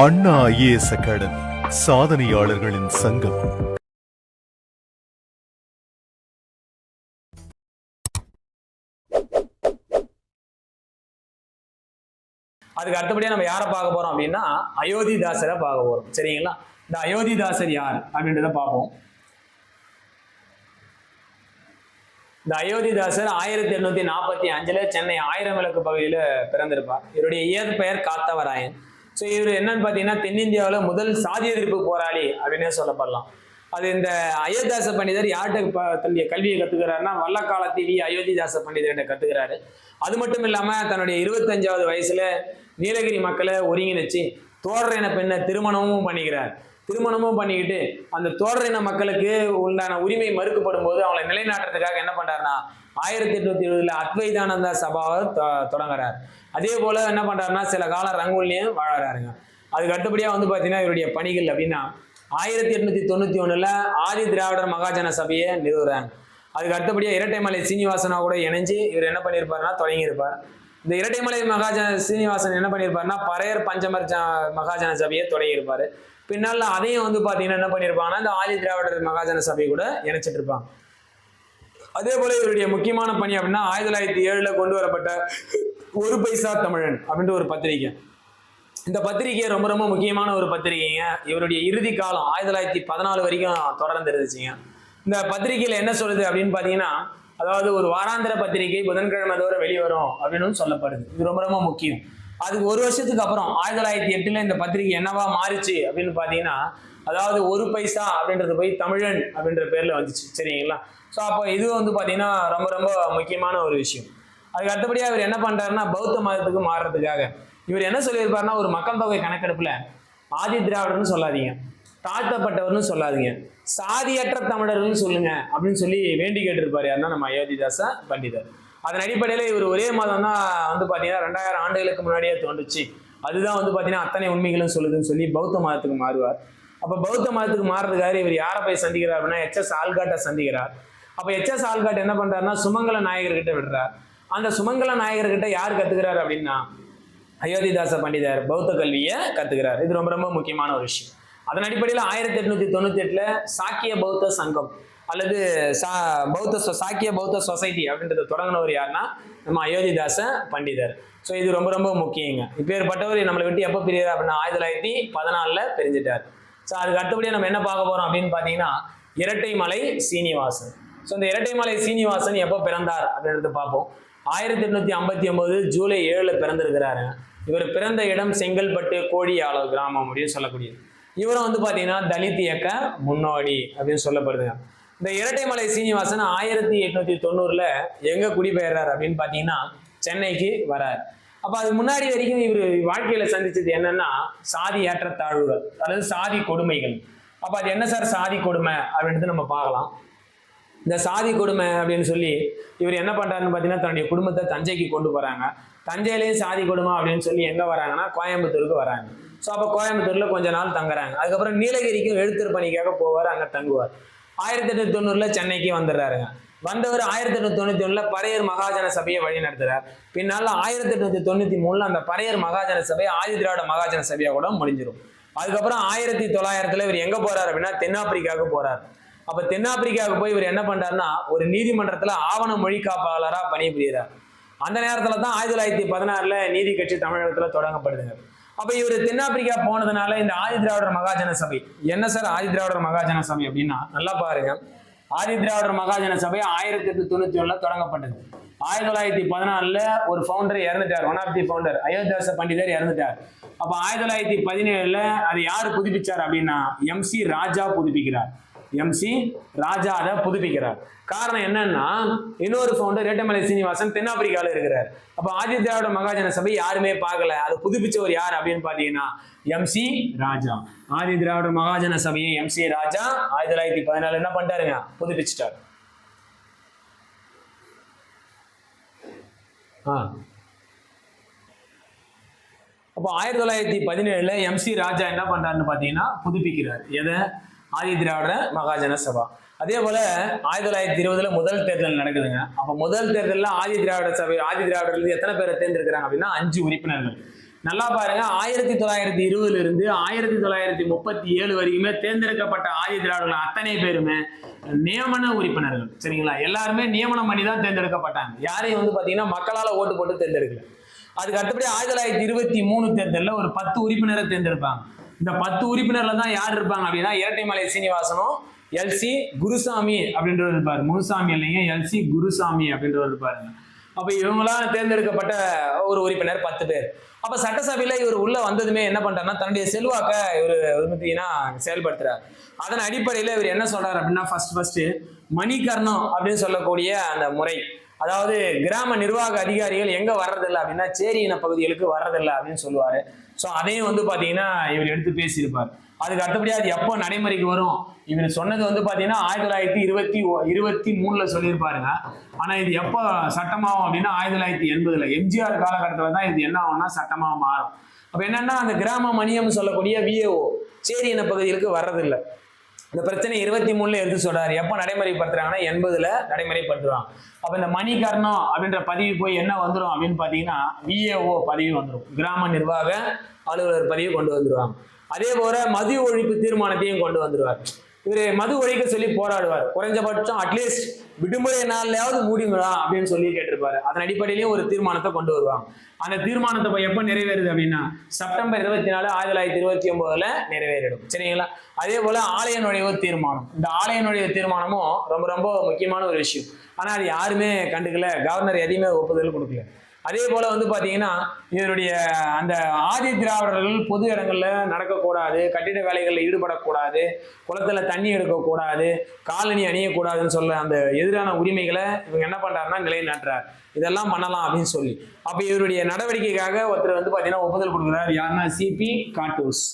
அண்ணா IAS academy சாதனையாளர்களின் சங்கம். அதுக்கு அடுத்தபடியா நம்ம யாரை பார்க்க போறோம் அப்படின்னா அயோத்திதாசரை பார்க்க போறோம். சரிங்களா? இந்த அயோத்திதாசர் யார் அப்படின்றத பார்ப்போம். இந்த அயோத்திதாசர் 1845 சென்னை ஆயிரம் விளக்கு பகுதியில் பிறந்திருப்பார். இவருடைய இயற்பெயர் காத்தவராயன். ஸோ இவர் என்னன்னு பார்த்தீங்கன்னா தென்னிந்தியாவில் முதல் சாதி எதிர்ப்பு போராளி அப்படின்னே சொல்லப்படலாம். அது இந்த அயோத்திதாச பண்டிதர் யார்கிட்ட தன்னுடைய கல்வியை கத்துக்கிறாருன்னா வல்லக்காலத்தி அயோத்திதாச பண்டிதர்கிட்ட கத்துக்கிறாரு. அது மட்டும் இல்லாம தன்னுடைய 25வது வயசுல நீலகிரி மக்களை ஒருங்கிணைச்சு தோழர் இன பெண்ணை திருமணமும் பண்ணிக்கிறார். திருமணமும் பண்ணிக்கிட்டு அந்த தோழர் இன மக்களுக்கு உண்டான உரிமை மறுக்கப்படும் போது அவங்களை நிலைநாட்டுறதுக்காக என்ன பண்றாருன்னா 1870 அத்வைதானந்தா சபாவை தொடங்குறார். அதே போல என்ன பண்றாருன்னா சில காலம் ரங்கூன்லயும் வாழறாருங்க. அதுக்கு அடுத்தபடியா வந்து பாத்தீங்கன்னா இவருடைய பணிகள் அப்படின்னா 1891 ஆதி திராவிடர் மகாஜன சபையை நிறுவுறாங்க. அதுக்கு அடுத்தபடியா இரட்டைமலை சீனிவாசனா கூட இணைஞ்சு இவர் என்ன பண்ணியிருப்பாருன்னா தொடங்கியிருப்பார். இந்த இரட்டைமலை சீனிவாசன் என்ன பண்ணியிருப்பாருன்னா பறையர் பஞ்சமர் மகாஜன சபையை தொடங்கியிருப்பாரு. பின்னால அதையும் வந்து பாத்தீங்கன்னா என்ன பண்ணியிருப்பாங்கன்னா இந்த ஆதி திராவிடர் மகாஜன சபை கூட இணைச்சிட்டு இருப்பாங்க. அதே போல இவருடைய முக்கியமான பணி அப்படின்னா 1907 கொண்டு வரப்பட்ட ஒரு பைசா தமிழன் அப்படின்ற ஒரு பத்திரிகை. இந்த பத்திரிகை ரொம்ப ரொம்ப முக்கியமான ஒரு பத்திரிகைங்க. இவருடைய இறுதி காலம் 1914 வரைக்கும் தொடர்ந்து இருந்துச்சுங்க. இந்த பத்திரிகையில என்ன சொல்லுது அப்படின்னு பாத்தீங்கன்னா அதாவது ஒரு வாராந்திர பத்திரிகை புதன்கிழமை தோறும் வெளிவரும் அப்படின்னு சொல்லப்படுது. இது ரொம்ப ரொம்ப முக்கியம். அதுக்கு ஒரு வருஷத்துக்கு அப்புறம் 1908 இந்த பத்திரிகை என்னவா மாறிச்சு அப்படின்னு பாத்தீங்கன்னா அதாவது ஒரு பைசா அப்படின்றது போய் தமிழன் அப்படின்ற பேர்ல வந்துச்சு. சரிங்களா? ஸோ அப்போ இது வந்து பாத்தீங்கன்னா ரொம்ப ரொம்ப முக்கியமான ஒரு விஷயம். அதுக்கு அடுத்தபடியா இவர் என்ன பண்றாருன்னா பௌத்த மதத்துக்கு மாறுறதுக்காக இவர் என்ன சொல்லியிருப்பாருன்னா ஒரு மக்கள் தொகை கணக்கெடுப்புல ஆதி திராவிடர்னு சொல்லாதீங்க, தாழ்த்தப்பட்டவர்னு சொல்லாதீங்க, சாதியற்ற தமிழர்கள்னு சொல்லுங்க அப்படின்னு சொல்லி வேண்டி கேட்டிருப்பாரு. யாருன்னா நம்ம அயோத்திதாச பண்டிதர். அதன் அடிப்படையில இவர் ஒரே மதம் தான் வந்து பாத்தீங்கன்னா 2000 ஆண்டுகளுக்கு முன்னாடியே தோன்றுச்சு, அதுதான் வந்து பாத்தீங்கன்னா அத்தனை உண்மைகளும் சொல்லுதுன்னு சொல்லி பௌத்த மதத்துக்கு மாறுவார். அப்ப பௌத்த மதத்துக்கு மாறுறதுக்காக இவர் யாரை போய் சந்திக்கிறார் அப்படின்னா HS ஆல்காட்டை சந்திக்கிறார். அப்ப HS ஆல்காட் என்ன பண்றாருன்னா சுமங்கல நாயகர்கிட்ட விடுறார். அந்த சுமங்கல நாயகர்கிட்ட யார் கத்துக்கிறார் அப்படின்னா அயோத்திதாச பண்டிதர் பௌத்த கல்வியை கத்துக்கிறார். இது ரொம்ப ரொம்ப முக்கியமான ஒரு விஷயம். அதன் அடிப்படையில் 1898 சாக்கிய பௌத்த சங்கம் அல்லது சாக்கிய பௌத்த சொசைட்டி அப்படின்றத தொடங்கினவர் யாருன்னா நம்ம அயோத்திதாச பண்டிதர். ஸோ இது ரொம்ப ரொம்ப முக்கியங்க. இப்பேற்பட்டவர் நம்மளை விட்டு எப்போ பிரியார் அப்படின்னா 1914 பிரிஞ்சிட்டார். ஸோ அதுக்கு அடுத்தபடியாக நம்ம என்ன பார்க்க போறோம் அப்படின்னு பார்த்தீங்கன்னா இரட்டைமலை சீனிவாசன். ஸோ இந்த இரட்டைமலை சீனிவாசன் எப்போ பிறந்தார் அப்படின்றது பார்ப்போம். 1859 ஜூலை 7 பிறந்திருக்கிறாரு. இவர் பிறந்த இடம் செங்கல்பட்டு கோழியாளர் கிராமம் அப்படின்னு சொல்லக்கூடியது. இவரும் வந்து பாத்தீங்கன்னா தலித் இயக்க முன்னோடி அப்படின்னு சொல்லப்படுதுங்க. இந்த இரட்டைமலை சீனிவாசன் 1890 எங்க குடிபெயர்றார் அப்படின்னு பாத்தீங்கன்னா சென்னைக்கு வரார். அப்ப அதுக்கு முன்னாடி வரைக்கும் இவர் வாழ்க்கையில சந்திச்சது என்னன்னா சாதி ஏற்றத்தாழ்வுகள் அதாவது சாதி கொடுமைகள். அப்ப அது என்ன சார் சாதி கொடுமை அப்படின்றது நம்ம பார்க்கலாம். இந்த சாதி கொடுமை அப்படின்னு சொல்லி இவர் என்ன பண்றாருன்னு பார்த்தீங்கன்னா தன்னுடைய குடும்பத்தை தஞ்சைக்கு கொண்டு போறாங்க. தஞ்சையிலேயும் சாதி கொடுமை அப்படின்னு சொல்லி எங்க வராங்கன்னா கோயம்புத்தூருக்கு வராங்க. ஸோ அப்போ கோயம்புத்தூர்ல கொஞ்ச நாள் தங்குறாங்க. அதுக்கப்புறம் நீலகிரிக்கும் எழுத்தர் பணிக்காக போவார், அங்க தங்குவார். 1890 சென்னைக்கு வந்துடுறாருங்க. வந்தவர் 1891 பறையர் மகாஜன சபையை வழி நடத்துறார். பின்னால 1893 அந்த பறையர் மகாஜன சபை ஆதி திராவிட மகாஜன சபையா கூட முடிஞ்சிடும். அதுக்கப்புறம் 1900 இவர் எங்க போறாரு அப்படின்னா தென்னாப்பிரிக்காவுக்கு போறார். அப்ப தென்னாப்பிரிக்காவுக்கு போய் இவர் என்ன பண்றாருன்னா ஒரு நீதிமன்றத்துல ஆவண மொழி காப்பாளரா பணிபுரிகிறார். அந்த நேரத்துல தான் 1916 நீதி கட்சி தமிழகத்துல தொடங்கப்படுதுங்க. அப்ப இவர் தென்னாப்பிரிக்கா போனதுனால இந்த ஆதி திராவிடர் மகாஜன சபை என்ன சார் ஆதி திராவிடர் மகாஜன சபை அப்படின்னா நல்லா பாருங்க. ஆதி திராவிடர் மகாஜன சபை 1891 தொடங்கப்பட்டது. 1914 ஒரு ஃபவுண்டர் இறந்துட்டார். One of the founder Ayothidasa Pandithar இறந்துட்டார். அப்ப 1917 அது யாரு புதுப்பிச்சார் அப்படின்னா MC ராஜா புதுப்பிக்கிறார். MC ராஜா அதை புதுப்பிக்கிறார். காரணம் என்னன்னா இன்னொரு ஃபவுண்டர் இரட்டைமலை சீனிவாசன் தென்னாப்பிரிக்கால இருக்கிறார். அப்ப ஆதி திராவிட மகாஜன சபை யாருமே பார்க்கல. அதை புதுப்பிச்சவர் யார் அப்படின்னு பாத்தீங்கன்னா MC ராஜா. ஆதி திராவிட மகாஜன சபையை MC ராஜா 1914 என்ன பண்ணிட்டாருங்க புதுப்பிச்சுட்டார். அப்போ 1917 MC ராஜா என்ன பண்றாருன்னு பாத்தீங்கன்னா புதுப்பிக்கிறார். எதை ஆதி திராவிட மகாஜன சபா. அதே போல 1920 முதல் தேர்தல் நடக்குதுங்க. அப்ப முதல் தேர்தலில் ஆதி திராவிடர் எத்தனை பேரை தேர்ந்தெடுக்கிறாங்க அப்படின்னா 5 உறுப்பினர்கள். நல்லா பாருங்க, 1920 இருந்து 1937 வரைக்குமே தேர்ந்தெடுக்கப்பட்ட ஆதி திராவிடர்கள் அத்தனை பேருமே நியமன உறுப்பினர்கள். சரிங்களா? எல்லாருமே நியமனம் பண்ணி தான் தேர்ந்தெடுக்கப்பட்டாங்க. யாரையும் வந்து பாத்தீங்கன்னா மக்களால ஓட்டு போட்டு தேர்ந்தெடுக்கல. அதுக்கு அடுத்தபடி 1923 தேர்தலில் ஒரு 10 உறுப்பினரை தேர்ந்தெடுப்பாங்க. இந்த 10 உறுப்பினர்ல தான் யார் இருப்பாங்க அப்படின்னா இரட்டைமலை சீனிவாசனும் எல்சி குருசாமி அப்படின்றவர் இருப்பாரு. முனுசாமி இல்லைங்க, எல்சி குருசாமி அப்படின்றவர் இருப்பாருங்க. அப்ப இவங்களாம் தேர்ந்தெடுக்கப்பட்ட ஒரு உறுப்பினர் 10 பேர். அப்ப சட்டசபையில இவர் உள்ள வந்ததுமே என்ன பண்றாருன்னா தன்னுடைய செல்வாக்க இவர் பார்த்தீங்கன்னா செயல்படுத்துறாரு. அதன் அடிப்படையில இவர் என்ன சொல்றாரு அப்படின்னா ஃபர்ஸ்ட் மணிகர்ணம் அப்படின்னு சொல்லக்கூடிய அந்த முறை, அதாவது கிராம நிர்வாக அதிகாரிகள் எங்க வர்றதில்லை அப்படின்னா சேரி இன பகுதிகளுக்கு வர்றதில்லை அப்படின்னு சொல்லுவாரு. ஸோ அதையும் வந்து பாத்தீங்கன்னா இவர் எடுத்து பேசியிருப்பார். அதுக்கு அடுத்தபடியா அது எப்போ நடைமுறைக்கு வரும், இவர் சொன்னது வந்து பாத்தீங்கன்னா 1923 சொல்லியிருப்பாருங்க. ஆனா இது எப்போ சட்டமாகும் அப்படின்னா 1980 எம்ஜிஆர் காலகட்டத்துல தான் இது என்ன ஆகும்னா சட்டமா மாறும். அப்ப என்னன்னா அந்த கிராம மணியம் சொல்லக்கூடிய விஏஓ சேரி இன பகுதிகளுக்கு வர்றதில்லை. இந்த பிரச்சனை 23 எடுத்து சொல்றாரு. எப்ப நடைமுறைப்படுத்துறாங்கன்னா 80 நடைமுறைப்படுத்துவாங்க. அப்ப இந்த மணிகர்ணம் அப்படின்ற பதிவு போய் என்ன வந்துடும் அப்படின்னு பாத்தீங்கன்னா விஏஓ பதிவு வந்துடும், கிராம நிர்வாக அலுவலர் பதிவு கொண்டு வந்துருவாங்க. அதே போல மது ஒழிப்பு தீர்மானத்தையும் கொண்டு வந்துருவார். இவரு மது ஒழிக்க சொல்லி போராடுவார். குறைஞ்சபட்சம் அட்லீஸ்ட் விடுமுறை நாள்லயாவது மூடிங்களா அப்படின்னு சொல்லி கேட்டிருப்பாரு. அதன் அடிப்படையிலேயே ஒரு தீர்மானத்தை கொண்டு வருவாங்க. அந்த தீர்மானத்தை எப்ப நிறைவேறுது அப்படின்னா செப்டம்பர் 24, 1929 நிறைவேறிடும். சரிங்களா? அதே போல ஆலய நுழைவு தீர்மானம், இந்த ஆலய நுழைவு தீர்மானமும் ரொம்ப ரொம்ப முக்கியமான ஒரு விஷயம். ஆனா அது யாருமே கண்டுக்கல, கவர்னர் எதையுமே ஒப்புதல் கொடுக்கல. அதே போல வந்து பாத்தீங்கன்னா இவருடைய அந்த ஆதி திராவிடர்கள் பொது இடங்கள்ல நடக்கக்கூடாது, கட்டிட வேலைகள்ல ஈடுபடக்கூடாது, குளத்துல தண்ணி எடுக்கக்கூடாது, காலணி அணியக்கூடாதுன்னு சொல்ல அந்த எதிரான உரிமைகளை இவங்க என்ன பண்றாருன்னா நிலைநாட்டுறார். இதெல்லாம் பண்ணலாம் அப்படின்னு சொல்லி அப்ப இவருடைய நடவடிக்கைக்காக ஒருத்தர் வந்து பாத்தீங்கன்னா ஒப்புதல் கொடுக்குறாரு. யாருன்னா சிபி காட்டூஸ்.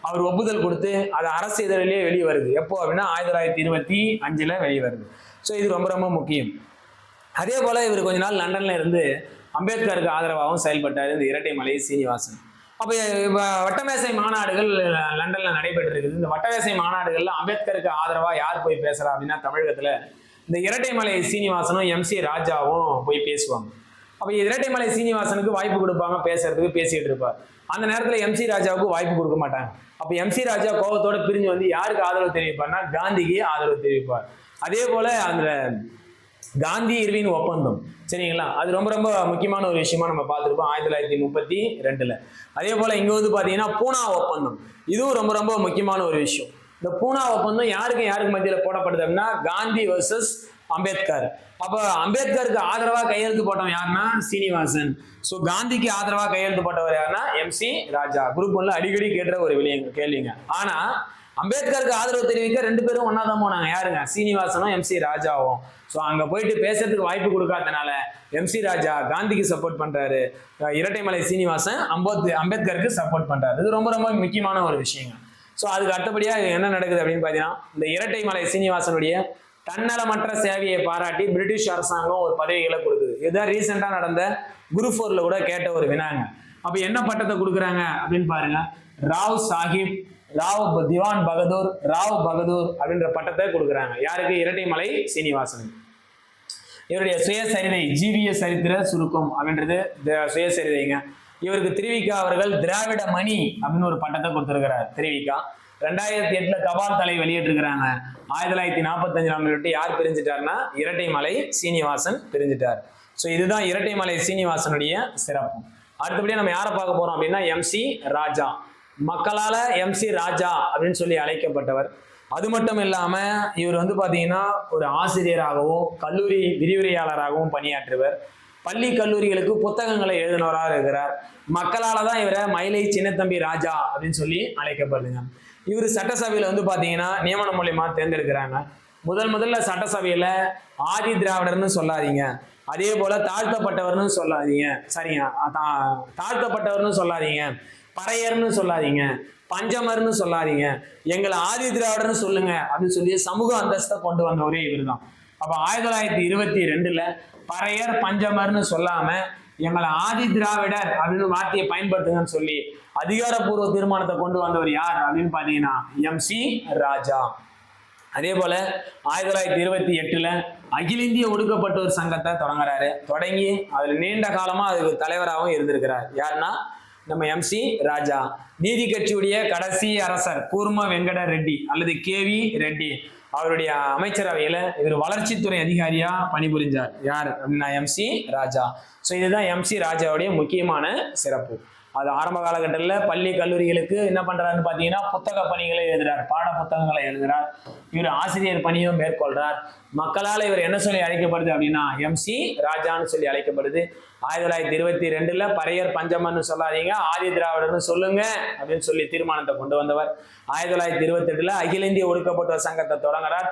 அவர் ஒப்புதல் கொடுத்து அது அரசு இதழிலேயே வெளியே வருது. எப்போ அப்படின்னா 1925 வெளியே வருது. ஸோ இது ரொம்ப ரொம்ப முக்கியம். அதே போல இவர் கொஞ்ச நாள் லண்டன்ல இருந்து அம்பேத்கருக்கு ஆதரவாகவும் செயல்பட்டார் இந்த இரட்டைமலை சீனிவாசன். அப்ப வட்டமேசை மாநாடுகள் லண்டன்ல நடைபெற்று இருக்குது. இந்த வட்டமேசை மாநாடுகள்ல அம்பேத்கருக்கு ஆதரவா யார் போய் பேசுறா அப்படின்னா தமிழகத்துல இந்த இரட்டைமலை சீனிவாசனும் எம்சி ராஜாவும் போய் பேசுவாங்க. அப்ப இரட்டைமலை சீனிவாசனுக்கு வாய்ப்பு கொடுப்பாங்க, பேசுறதுக்கு பேசிட்டு இருப்பார். அந்த நேரத்துல எம்சி ராஜாவுக்கு வாய்ப்பு கொடுக்க மாட்டாங்க. அப்ப எம்சி ராஜா கோபத்தோட பிரிஞ்சு வந்து யாருக்கு ஆதரவு தெரிவிப்பார்னா காந்திக்கு ஆதரவு தெரிவிப்பார். அதே போல அந்த காந்தி இர்வின் ஒப்பந்தம், சரிங்களா, அது ரொம்ப ரொம்ப முக்கியமான ஒரு விஷயமா நம்ம பார்த்துருப்போம் 1932. அதே போல இங்க வந்து பாத்தீங்கன்னா பூனா ஒப்பந்தம், இதுவும் ரொம்ப ரொம்ப முக்கியமான ஒரு விஷயம். இந்த பூனா ஒப்பந்தம் யாருக்கு மத்தியில போடப்படுது அப்படின்னா காந்தி வர்சஸ் அம்பேத்கர். அப்ப அம்பேத்கருக்கு ஆதரவா கையெழுத்து போட்டவன் யாருன்னா சீனிவாசன். சோ காந்திக்கு ஆதரவா கையெழுத்து போட்டவர் யாருன்னா எம்சி ராஜா. குரூப் 1ல அடிக்கடி கேட்டுற ஒரு கேள்விங்க. ஆனா அம்பேத்கருக்கு ஆதரவு தெரிவிக்க 2 பேரும் ஒன்னாதான் போனாங்க. யாருங்க? சீனிவாசனும் எம்சி ராஜாவும். ஸோ அங்க போயிட்டு பேசுறதுக்கு வாய்ப்பு கொடுக்காதனால எம்சி ராஜா காந்திக்கு சப்போர்ட் பண்றாரு, இரட்டைமலை சீனிவாசன் அம்பேத்கருக்கு சப்போர்ட் பண்றாரு. இது ரொம்ப ரொம்ப முக்கியமான ஒரு விஷயங்க. ஸோ அதுக்கு அடுத்தபடியா என்ன நடக்குது அப்படின்னு பாத்தீங்கன்னா இந்த இரட்டைமலை சீனிவாசனுடைய தன்னலமற்ற சேவையை பாராட்டி பிரிட்டிஷ் அரசாங்கம் ஒரு பதவிகளை கொடுக்குது. இதுதான் ரீசெண்டா நடந்த குரூப் 4ல கூட கேட்ட ஒரு வினாங்க. அப்ப என்ன பட்டத்தை கொடுக்குறாங்க அப்படின்னு பாருங்க, ராவ் சாஹிப், ராவ் திவான் பகதூர், ராவ் பகதூர் அப்படின்ற பட்டத்தை கொடுக்குறாங்க. யாருக்கு? இரட்டைமலை சீனிவாசன். இவருடைய சுயசரிதை ஜிவிஎஸ் சரித்திர சுருக்கம் அப்படின்றது சுயசரிதைங்க. இவருக்கு திருவிக்கா அவர்கள் திராவிட மணி அப்படின்னு ஒரு பட்டத்தை கொடுத்திருக்கிறார். திருவிக்கா 2008 தபால் தலை வெளியிட்டிருக்கிறாங்க. 1945 யார் பிரிஞ்சிட்டாருன்னா இரட்டைமலை சீனிவாசன் பிரிஞ்சிட்டார். ஸோ இதுதான் இரட்டைமலை சீனிவாசனுடைய சிறப்பு. அடுத்தபடியா நம்ம யாரை பார்க்க போறோம் அப்படின்னா எம்சி ராஜா. மக்களால எம்சி ராஜா அப்படின்னு சொல்லி அழைக்கப்பட்டவர். அது மட்டும் இல்லாம இவர் வந்து பாத்தீங்கன்னா ஒரு ஆசிரியராகவும் கல்லூரி விரிவுரையாளராகவும் பணியாற்றுவர். பள்ளி கல்லூரிகளுக்கு புத்தகங்களை எழுதினவராக இருக்கிறார். மக்களால தான் இவரை மயிலை சின்னத்தம்பி ராஜா அப்படின்னு சொல்லி அழைக்கப்படுதுங்க. இவர் சட்டசபையில வந்து பாத்தீங்கன்னா நியமனம் மூலியமா தேர்ந்தெடுக்கிறாங்க. முதல்ல சட்டசபையில ஆதி திராவிடர்னு சொல்லாதீங்க, அதே போல தாழ்த்தப்பட்டவர்னு சொல்லாதீங்க, சரிங்க, தாழ்த்தப்பட்டவர்னு சொல்லாதீங்க, பறையர்னு சொல்லாதீங்க, பஞ்சமர்னு சொல்லாதீங்க, எங்களை ஆதி திராவிடர்னு சொல்லுங்க அப்படின்னு சொல்லி சமூக அந்தஸ்தை கொண்டு வந்தவரே இவர் தான். அப்ப 1922 பறையர் பஞ்சமர்னு சொல்லாம எங்களை ஆதி திராவிடர் அப்படின்னு வார்த்தையை பயன்படுத்துங்கன்னு சொல்லி அதிகாரப்பூர்வ தீர்மானத்தை கொண்டு வந்தவர் யார் அப்படின்னு பாத்தீங்கன்னா எம்சி ராஜா. அதே போல 1928 அகில இந்திய ஒடுக்கப்பட்டோர் சங்கத்தை தொடங்குறாரு. தொடங்கி அதுல நீண்ட காலமா அதுக்கு தலைவராகவும் இருந்திருக்கிறார். யாருன்னா நம்ம MC ராஜா. நீதி கட்சியுடைய கடைசி அரசர் கூர்ம வெங்கட ரெட்டி அல்லது KV ரெட்டி, அவருடைய அமைச்சரவையில இவர் வளர்ச்சித்துறை அதிகாரியா பணிபுரிஞ்சார். யார் அப்படின்னா MC ராஜா. ஸோ இதுதான் MC ராஜாவுடைய முக்கியமான சிறப்பு. அது ஆரம்ப காலகட்டத்தில் பள்ளி கல்லூரிகளுக்கு என்ன பண்றாருன்னு பார்த்தீங்கன்னா புத்தக பணிகளை எழுதுறார், பாட புத்தகங்களை எழுதுறார். இவர் ஆசிரியர் பணியும் மேற்கொள்றார். மக்களால் இவர் என்ன சொல்லி அழைக்கப்படுது அப்படின்னா MC ராஜான்னு சொல்லி அழைக்கப்படுது. 1922 பறையர் பஞ்சமன்னு சொல்லாதீங்க, ஆதி திராவிடர்னு சொல்லுங்க அப்படின்னு சொல்லி தீர்மானத்தை கொண்டு வந்தவர். 1928 அகில இந்திய ஒடுக்கப்பட்டோர் சங்கத்தை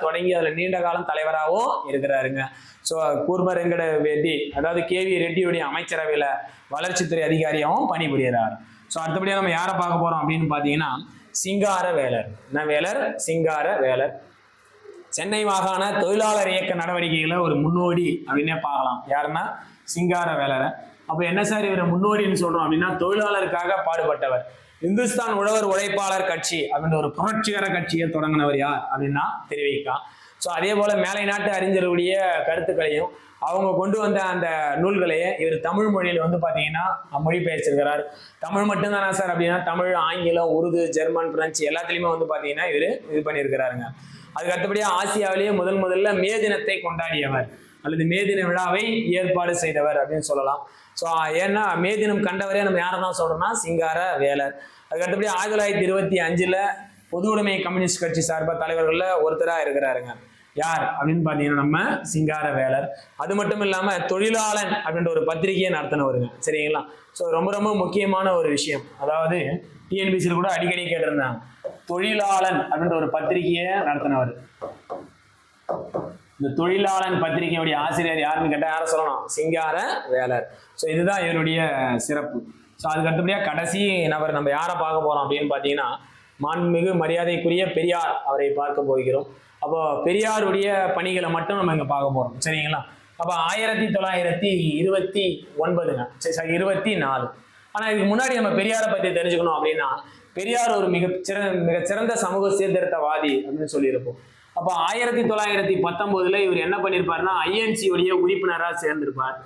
தொடங்கி அதுல நீண்ட காலம் தலைவராகவும் இருக்கிறாருங்க. ஸோ கூர்ம வெங்கட ரெட்டி அதாவது KV ரெட்டியுடைய அமைச்சரவையில வளர்ச்சித்துறை அதிகாரியாகவும் பணிபுரிகிறார். ஸோ அடுத்தபடியாக நம்ம யாரை பார்க்க போறோம் அப்படின்னு பார்த்தீங்கன்னா சிங்கார வேலர். என்ன வேலர்? சிங்கார வேலர். சென்னை மாகாண தொழிலாளர் இயக்க நடவடிக்கைகளை ஒரு முன்னோடி அப்படின்னே பார்க்கலாம். யாருன்னா சிங்கார வேலரை. அப்ப என்ன சார் இவரை முன்னோடின்னு சொல்றோம் அப்படின்னா தொழிலாளருக்காக பாடுபட்டவர். இந்துஸ்தான் உழவர் உழைப்பாளர் கட்சி அப்படின்ற ஒரு புரட்சிகர கட்சியை தொடங்கினவர் யார் அப்படின்னா தெரிவிக்கா. ஸோ அதே போல மேலை நாட்டு அறிஞர்களுடைய கருத்துக்களையும் அவங்க கொண்டு வந்த அந்த நூல்களையே இவர் தமிழ் மொழியில வந்து பாத்தீங்கன்னா மொழிபெயர்ச்சிருக்கிறார். தமிழ் மட்டும்தானா சார் அப்படின்னா தமிழ், ஆங்கிலம், உருது, ஜெர்மன், பிரெஞ்சு எல்லாத்துலயுமே வந்து பாத்தீங்கன்னா இவர் இது பண்ணியிருக்கிறாருங்க. அதுக்கு அடுத்தபடியா ஆசியாவிலேயே முதல்ல மே தினத்தை கொண்டாடியவர் அல்லது மே தின விழாவை ஏற்பாடு செய்தவர் அப்படின்னு சொல்லலாம். ஸோ ஏன்னா மே தினம் கண்டவரே நம்ம யாரை தான் சொல்றோம்னா சிங்கார வேலர். அதுக்கு அடுத்தபடி 1925 பொது உடைமை கம்யூனிஸ்ட் கட்சி சார்பா தலைவர்கள்ல ஒருத்தராக இருக்கிறாருங்க. யார் அப்படின்னு பாத்தீங்கன்னா நம்ம சிங்கார வேலர். அது மட்டும் இல்லாம தொழிலாளன் அப்படின்ற ஒரு பத்திரிகையை நடத்தினவருங்க. சரிங்களா? ஸோ ரொம்ப ரொம்ப முக்கியமான ஒரு விஷயம். அதாவது TNPSC கூட அடிக்கடி கேட்டிருந்தாங்க, தொழிலாளன் அப்படின்ற ஒரு பத்திரிகையை நடத்தினவர். இந்த தொழிலாளன் பத்திரிகையுடைய ஆசிரியர் யாருன்னு கேட்டா யாரை சொல்லணும்? சிங்கார வேலர். ஸோ இதுதான் இவருடைய சிறப்பு. ஸோ அதுக்கு அடுத்தபடியா கடைசி நபர் நம்ம யாரை பார்க்க போறோம் அப்படின்னு பாத்தீங்கன்னா மாண்புமிகு மரியாதைக்குரிய பெரியார் அவரை பார்க்க போகிறோம். அப்போ பெரியாருடைய பணிகளை மட்டும் நம்ம இங்க பார்க்க போறோம். சரிங்களா? அப்ப 1929 சரி 24. ஆனா இதுக்கு முன்னாடி நம்ம பெரியாரை பத்தி தெரிஞ்சுக்கணும் அப்படின்னா பெரியார் ஒரு மிகச்சிறந்த சமூக சீர்திருத்தவாதி அப்படின்னு சொல்லியிருப்போம். அப்போ 1919 இவர் என்ன பண்ணியிருப்பாருன்னா INC உடைய உறுப்பினராக சேர்ந்திருப்பார்.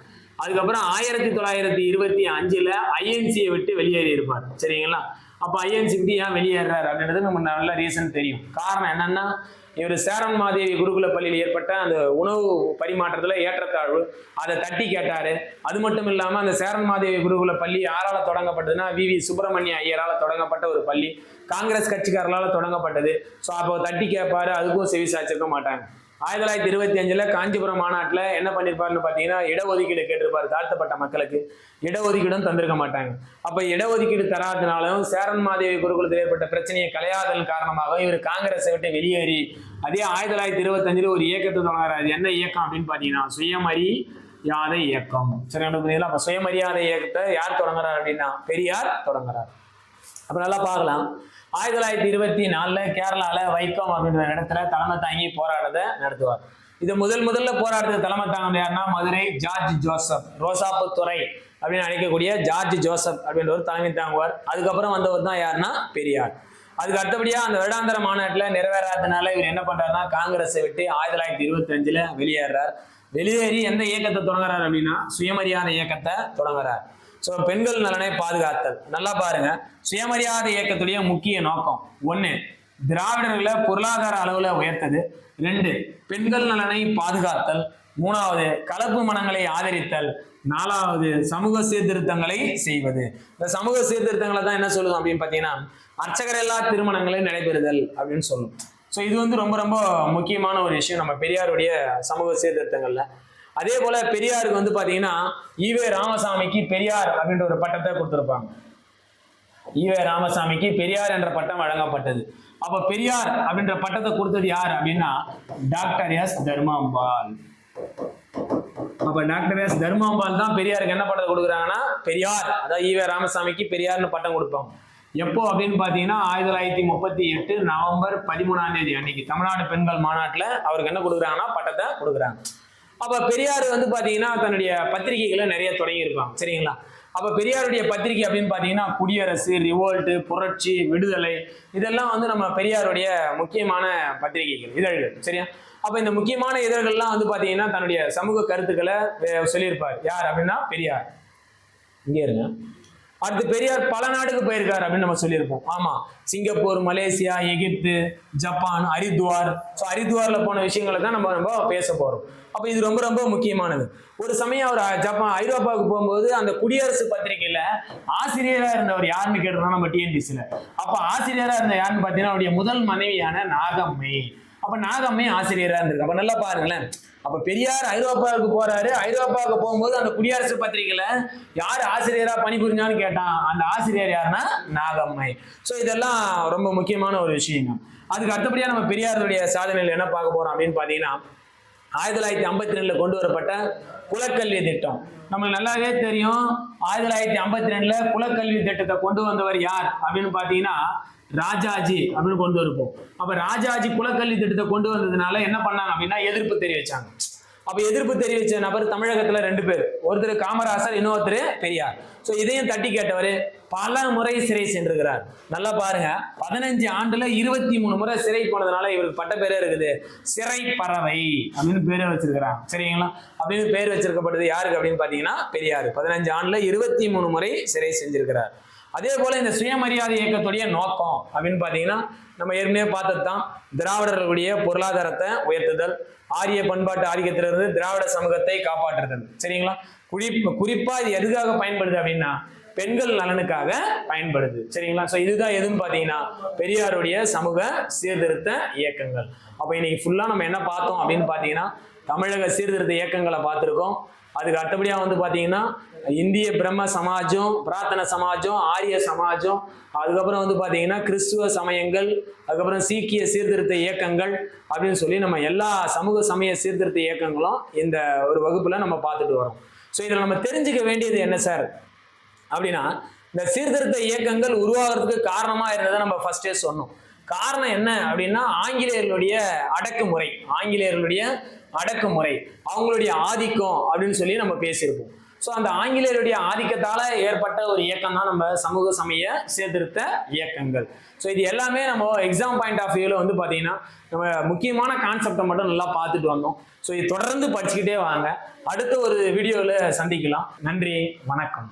அதுக்கப்புறம் 1925 INC-யை விட்டு வெளியேறி இருப்பார். சரிங்களா? அப்ப INC விட்டு ஏன் வெளியேறாரு அப்படின்றது நம்ம நல்ல ரீசன் தெரியும். காரணம் என்னன்னா இவர் சேரன் மாதேவி குருகுல பள்ளியில் ஏற்பட்ட அந்த உணவு பரிமாற்றத்துல ஏற்றத்தாழ்வு அதை தட்டி கேட்டாரு. அது மட்டும் இல்லாம அந்த சேரன் மாதேவி குருகுல பள்ளி யாரால தொடங்கப்பட்டதுன்னா VV சுப்பிரமணிய ஐயரால தொடங்கப்பட்ட ஒரு பள்ளி, காங்கிரஸ் கட்சிக்காரர்களால தொடங்கப்பட்டது. ஸோ அப்போ தட்டி கேட்பாரு, அதுக்கும் செவி சாய்ச்சிருக்க மாட்டாங்க. 1925 காஞ்சிபுரம் மாநாட்டில் என்ன பண்ணிருப்பாருன்னு பார்த்தீங்கன்னா இடஒதுக்கீடு கேட்டிருப்பாரு. தாழ்த்தப்பட்ட மக்களுக்கு இடஒதுக்கீடும் தந்திருக்க மாட்டாங்க. அப்ப இடஒதுக்கீடு தராதனாலும் சேரன் மாதேவி குருகுலத்தில் ஏற்பட்ட பிரச்சனையை களையாதன் காரணமாக இவர் காங்கிரஸை விட்டு வெளியேறி அதே 1925 ஒரு இயக்கத்தை தொடங்குறாரு. என்ன இயக்கம் அப்படின்னு பார்த்தீங்கன்னா சுயமரியாதை இயக்கம். சரி, அப்ப சுயமரியாதை இயக்கத்தை யார் தொடங்குறாரு அப்படின்னா பெரியார் தொடங்குறார். அப்ப நல்லா பார்க்கலாம். 1924 கேரளால வைக்கம் அப்படின்ற இடத்துல தலைமை தாங்கி போராட்டத்தை நடத்துவார். இது முதல்ல போராட்டத்தை தலைமை தாங்க யாருன்னா மதுரை ஜார்ஜ் ஜோசப், ரோசாப்பு துறை அப்படின்னு அழைக்கக்கூடிய ஜார்ஜ் ஜோசப் அப்படின்ற ஒரு தலைமை தாங்குவார். அதுக்கப்புறம் வந்தவர் தான் யாருன்னா பெரியார். அதுக்கு அடுத்தபடியா அந்த வருடாந்திர மாநாட்டுல நிறைவேறாதனால இவர் என்ன பண்றாருன்னா காங்கிரஸை விட்டு 1925 வெளியேறார். வெளியேறி எந்த இயக்கத்தை தொடங்குறாரு அப்படின்னா சுயமரியாதை இயக்கத்தை தொடங்குறார். ஸோ பெண்கள் நலனை பாதுகாத்தல். நல்லா பாருங்க, சுயமரியாதை இயக்கத்துடைய முக்கிய நோக்கம் 1 திராவிடர்களை பொருளாதார அளவுல உயர்த்தது, 2 பெண்கள் நலனை பாதுகாத்தல், 3வது கலப்பு மனங்களை ஆதரித்தல், 4வது சமூக சீர்திருத்தங்களை செய்வது. இந்த சமூக சீர்திருத்தங்களை தான் என்ன சொல்லுவோம் அப்படின்னு பாத்தீங்கன்னா அர்ச்சகரில்லா திருமணங்களை நடைபெறுதல் அப்படின்னு சொல்லும். ஸோ இது வந்து ரொம்ப ரொம்ப முக்கியமான ஒரு விஷயம் நம்ம பெரியாருடைய சமூக சீர்திருத்தங்கள்ல. அதே போல பெரியாருக்கு வந்து பாத்தீங்கன்னா ஈவே ராமசாமிக்கு பெரியார் அப்படின்ற ஒரு பட்டத்தை கொடுத்திருப்பாங்க. ஈவே ராமசாமிக்கு பெரியார் என்ற பட்டம் வழங்கப்பட்டது. அப்ப பெரியார் அப்படின்ற பட்டத்தை கொடுத்தது யார் அப்படின்னா டாக்டர் எஸ் தர்மாம்பாள். அப்ப டாக்டர் எஸ் தர்மாம்பாள் தான் பெரியாருக்கு என்ன பட்டத்தை கொடுக்குறாங்கன்னா பெரியார், அதாவது ஈவே ராமசாமிக்கு பெரியார்னு பட்டம் கொடுப்பாங்க. எப்போ அப்படின்னு பாத்தீங்கன்னா 1938 நவம்பர் 13 அன்னைக்கு தமிழ்நாடு பெண்கள் மாநாட்டுல அவருக்கு என்ன கொடுக்குறாங்கன்னா பட்டத்தை கொடுக்குறாங்க. அப்ப பெரியார் வந்து பாத்தீங்கன்னா தன்னுடைய பத்திரிகைகளை நிறைய தொடங்கி இருப்பாங்க. சரிங்களா? அப்ப பெரியாருடைய பத்திரிகை அப்படின்னு பாத்தீங்கன்னா குடியரசு, ரிவோல்ட், புரட்சி, விடுதலை, இதெல்லாம் வந்து நம்ம பெரியாருடைய முக்கியமான பத்திரிகைகள், இதழ்கள். சரியா? அப்ப இந்த முக்கியமான இதழ்கள்லாம் வந்து பாத்தீங்கன்னா தன்னுடைய சமூக கருத்துக்களை சொல்லியிருப்பார். யார் அப்படின்னா பெரியார். இங்கே இருங்க. அடுத்து பெரியார் பல நாடுக்கு போயிருக்காரு அப்படின்னு நம்ம சொல்லியிருப்போம். ஆமா, சிங்கப்பூர், மலேசியா, எகிப்து, ஜப்பான், ஹரித்வார். ஸோ ஹரித்வார்ல போன விஷயங்களை தான் நம்ம பேச போறோம். அப்ப இது ரொம்ப ரொம்ப முக்கியமானது. ஒரு சமயம் அவர் ஐரோப்பாவுக்கு போகும்போது அந்த குடியரசு பத்திரிகையில ஆசிரியரா இருந்தவர் யாருன்னு கேட்டோம்னா நம்ம டிஎன்பிசில. அப்ப ஆசிரியரா இருந்த யாருன்னு பாத்தீங்கன்னா அவருடைய முதல் மனைவியான நாகம்மை. அப்ப நாகம்மை ஆசிரியரா இருந்திருக்கு. அப்ப நல்லா பாருங்களேன். அப்ப பெரியார் ஐரோப்பாவுக்கு போறாரு. ஐரோப்பாவுக்கு போகும்போது அந்த குடியரசு பத்திரிகையில யார் ஆசிரியரா பணிபுரிஞ்சான்னு கேட்டான். அந்த ஆசிரியர் யாருன்னா நாகம்மை. ஸோ இதெல்லாம் ரொம்ப முக்கியமான ஒரு விஷயங்க. அதுக்கு அடுத்தபடியா நம்ம பெரியாருடைய சாதனைகள் என்ன பார்க்க போறோம் அப்படின்னு பாத்தீங்கன்னா 1952 கொண்டு வரப்பட்ட குலக்கல்வி திட்டம். நம்மளுக்கு நல்லாவே தெரியும். 1952 குலக்கல்வி திட்டத்தை கொண்டு வந்தவர் யார் அப்படின்னு பாத்தீங்கன்னா ராஜாஜி அப்படின்னு கொண்டு வருப்போம். அப்ப ராஜாஜி குலக்கல்வி திட்டத்தை கொண்டு வந்ததுனால என்ன பண்ணாங்க அப்படின்னா எதிர்ப்பு தெரிவிச்சாங்க. அப்ப எதிர்ப்பு தெரிவிச்ச நபர் தமிழகத்துல 2 பேர், ஒருத்தர் காமராசர், இன்னொருத்தர் பெரியார். சோ இதையும் தட்டி கேட்டவர் பல முறை சிறை சென்றிருக்கிறார். நல்லா பாருங்க, 15 ஆண்டுல 23 முறை சிறை போனதுனால இவருக்கு பட்ட பேரே இருக்குது, சிறை பறவை அப்படின்னு பேரே வச்சிருக்கிறாங்க. சரிங்களா? அப்படின்னு பேர் வச்சிருக்கப்பட்டது யாருக்கு அப்படின்னு பாத்தீங்கன்னா பெரியார். 15 ஆண்டுல 23 முறை சிறை செஞ்சிருக்கிறார். அதே போல இந்த சுயமரியாதை இயக்கத்துடைய நோக்கம் அப்படின்னு பாத்தீங்கன்னா நம்ம ஏற்கனவே பார்த்தது தான், திராவிடர்களுடைய பொருளாதாரத்தை உயர்த்துதல், ஆரிய பண்பாட்டு ஆதிக்கத்திலிருந்து திராவிட சமூகத்தை காப்பாற்றுதல். சரிங்களா? குறிப்பா இது எதுக்காக பயன்படுது அப்படின்னா பெண்கள் நலனுக்காக பயன்படுது. சரிங்களா? சோ இதுதான் எதுன்னு பாத்தீங்கன்னா பெரியாருடைய சமூக சீர்திருத்த இயக்கங்கள். அப்ப இன்னைக்கு ஃபுல்லா நம்ம என்ன பார்த்தோம் அப்படின்னு பாத்தீங்கன்னா தமிழக சீர்திருத்த இயக்கங்களை பார்த்திருக்கோம். அதுக்கு அடுத்தபடியா பாத்தீங்கன்னா இந்திய பிரம்ம சமாஜம், பிரார்த்தன சமாஜம், ஆரிய சமாஜம், அதுக்கப்புறம் பாத்தீங்கன்னா கிறிஸ்துவ சமயங்கள், அதுக்கப்புறம் சீக்கிய சீர்திருத்த இயக்கங்கள் அப்படின்னு சொல்லி நம்ம எல்லா சமூக சமய சீர்திருத்த இயக்கங்களும் இந்த ஒரு வகுப்புல நம்ம பார்த்துட்டு வரோம். ஸோ இதில் நம்ம தெரிஞ்சுக்க வேண்டியது என்ன சார் அப்படின்னா, இந்த சீர்திருத்த இயக்கங்கள் உருவாகிறதுக்கு காரணமா இருந்ததை நம்ம ஃபர்ஸ்டே சொன்னோம். காரணம் என்ன அப்படின்னா ஆங்கிலேயர்களுடைய அடக்குமுறை, அவங்களுடைய ஆதிக்கம் அப்படின்னு சொல்லி நம்ம பேசியிருப்போம். ஸோ அந்த ஆங்கிலேயருடைய ஆதிக்கத்தால ஏற்பட்ட ஒரு இயக்கம் தான் நம்ம சமூக சமய சீர்திருத்த இயக்கங்கள். ஸோ இது எல்லாமே நம்ம எக்ஸாம் பாயிண்ட் ஆஃப் வியூவில் பார்த்தீங்கன்னா நம்ம முக்கியமான கான்செப்டை மட்டும் நல்லா பார்த்துட்டு வந்தோம். ஸோ இது தொடர்ந்து படிச்சுக்கிட்டே வாங்க. அடுத்த ஒரு வீடியோவில் சந்திக்கலாம். நன்றி, வணக்கம்.